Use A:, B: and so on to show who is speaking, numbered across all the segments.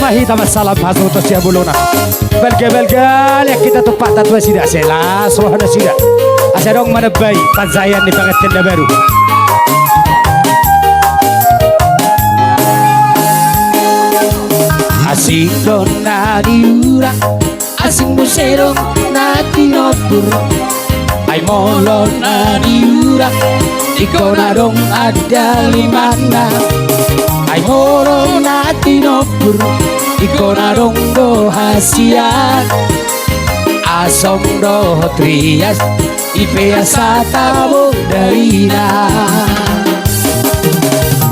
A: mahita masalah pasok to siya bulona. Belga-belga lihat kita tuh patah tua sida selas rohana sida. Asa dong mana bayi panzayan di pengantin baru. Asing dona diura, asing musero nati nopur. Ay molo na diura, ikaw na dong ada limana. Ay molo nati nopur, ikaw na dong dohasian. Asom do trias, ipeasa tabo darina.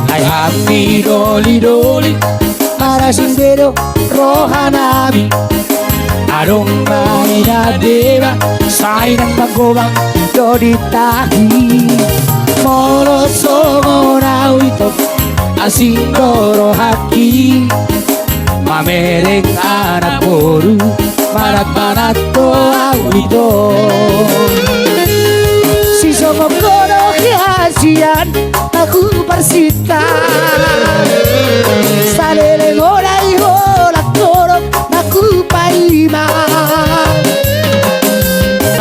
A: Ay happy doli doli, para sindero rohanabi. Arong maina deva, sainang pagobang doditahi. Molo songo ito, asing rohaki. Mamereng anak boru, manat-manat to awito. Si songo kono kehasian, aku persita. Salele ngorai hola koro, aku paima.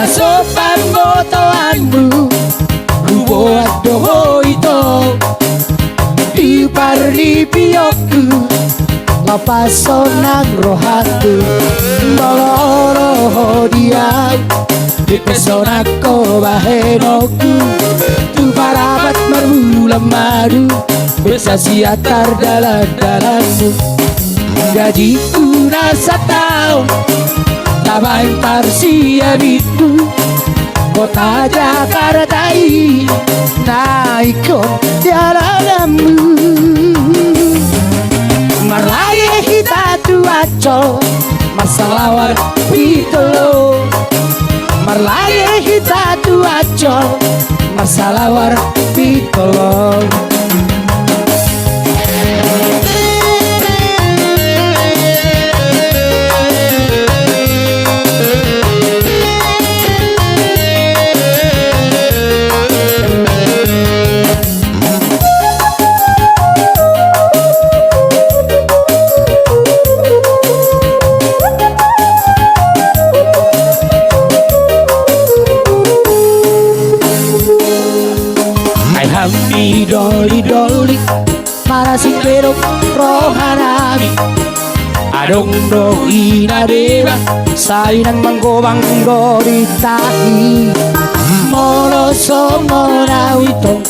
A: Nasopan motoanmu, buat doho ito. Di parli piyokku, lapasonang rohatu. Baloroho dia, di pesonako bahenoku. Tu parabat marmulam madu, bisa siatar dalam-dalammu. Gajiku rasa tahu, tabain parsia bitu. Kota Jakarta ini naik jalanmu. Marlaye hita tuaco, masalawar pitolo. Marlaye hita tuaco, masalawar pitolo. Doli doli para sindero rohanami. Adong do ina deva, sainang manggobang doritahi. Molo songo ito,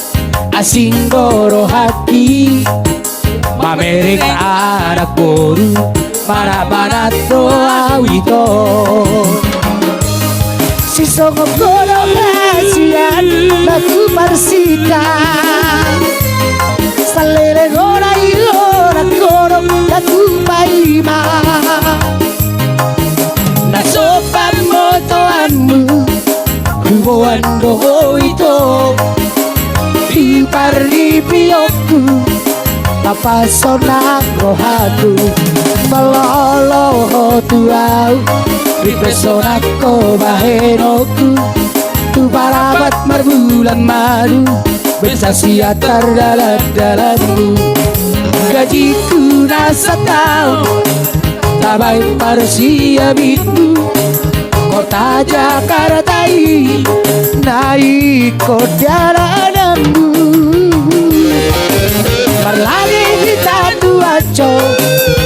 A: asing rohaki. Mamereng anak boru, para banato awito. Si songo kono kasian, laku persita. Salere gora ilora koro, laku paima. Nasopan motoanmu, huboan doho ito. Di parli piyokku, papasonang rohatu. Malolo tuau, ripesonako bahenoku. Tu parabat marbulan madu, bisa siatar dalam-dalammu. Gajiku rasa tahu, tabai parsia bitu. Kota Jakarta ini naik jalanmu. Marlagi kita tuaco,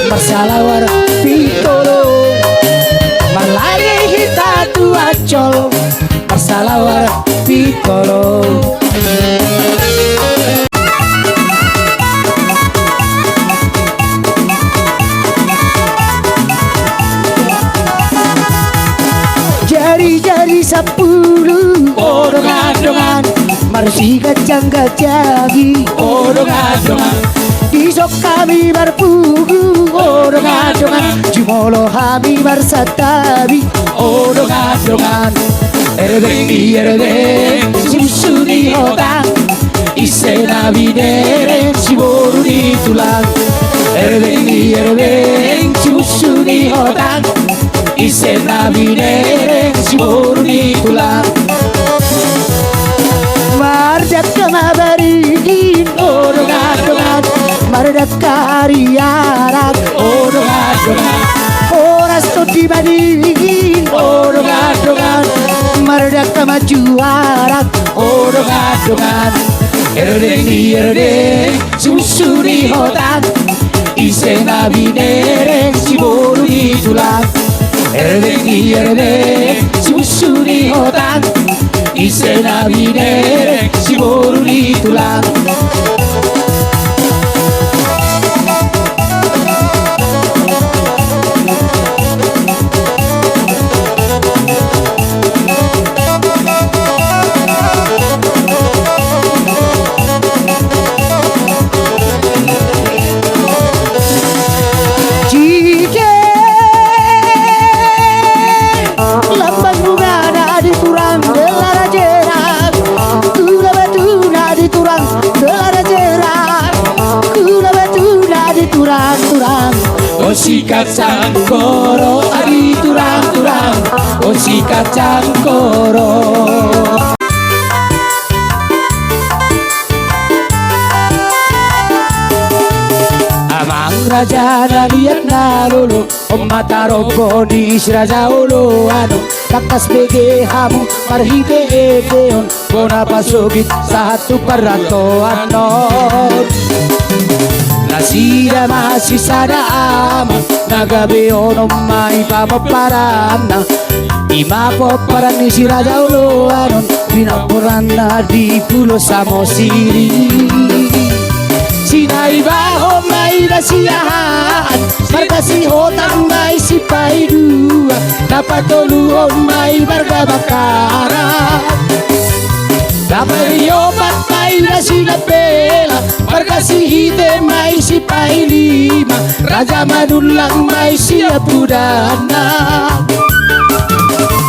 A: masalawar pitolo. Marlagi kita tuaco, masalawar pitolo. Jari-jari 10 odongan-dongan, marsikat jangga-jagi odongan-dongan. Isok kami berpugu odongan-dongan, jumolo kami bersatabi odongan-dongan. Erdeng, simsuni hotang, isena bideren, siboru di tulang. Erdeng, simsuni hotang, isena bideren, siboru di tulang. Mardaka mabarigin odongan-dongan, mardaka riarak odongan. kemajuan. Oh dongan erdeng susuri hotan isena binereng si boru di tulang. Erdeng susuri hotan isena binereng si boru di tulang. Oh si kacang koro adi turang-turang, oh si kacang koro. Amang raja na liat na lolo, om mata rogo di raja olo ano, kakas bege hamu marhite edeon, bona pasogit satu peratoan non. Nasira masih sada ama nagabe ono mai papaparana ima poparan ni si raja ulo anon pinapurana di pulau Samosiri sinai baho mai rasiahan margasi hotan mai si paidua dapat toluhon mai barga bakaran dapat yobat mai rasi pela margasi hite mai si pailima raja madulang mai si apudana.